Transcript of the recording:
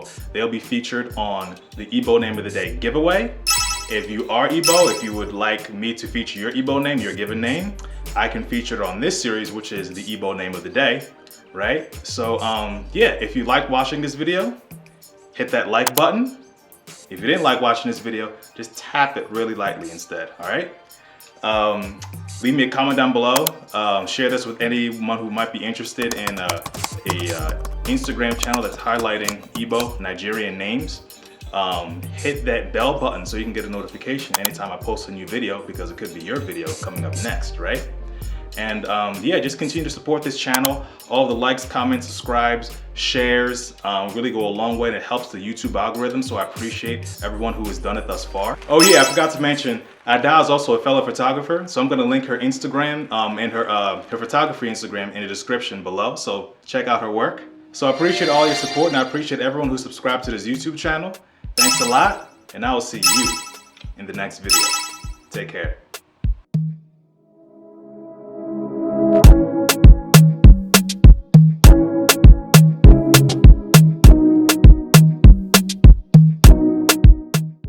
Igbo, they'll be featured on the Igbo Name of the Day giveaway. If you are Igbo, if you would like me to feature your Igbo name, your given name, I can feature it on this series, which is the Igbo Name of the Day, right? So yeah, if you like watching this video, hit that like button. If you didn't like watching this video, just tap it really lightly instead, all right? Leave me a comment down below. Share this with anyone who might be interested in a Instagram channel that's highlighting Igbo Nigerian names. Hit that bell button so you can get a notification anytime I post a new video, because it could be your video coming up next, right? And yeah, just continue to support this channel. All the likes, comments, subscribes, shares really go a long way, and it helps the YouTube algorithm, so I appreciate everyone who has done it thus far. Oh yeah, I forgot to mention, Ada is also a fellow photographer, so I'm gonna link her Instagram and her photography Instagram in the description below, so check out her work. So I appreciate all your support, and I appreciate everyone who subscribed to this YouTube channel. Thanks a lot, and I will see you in the next video. Take care.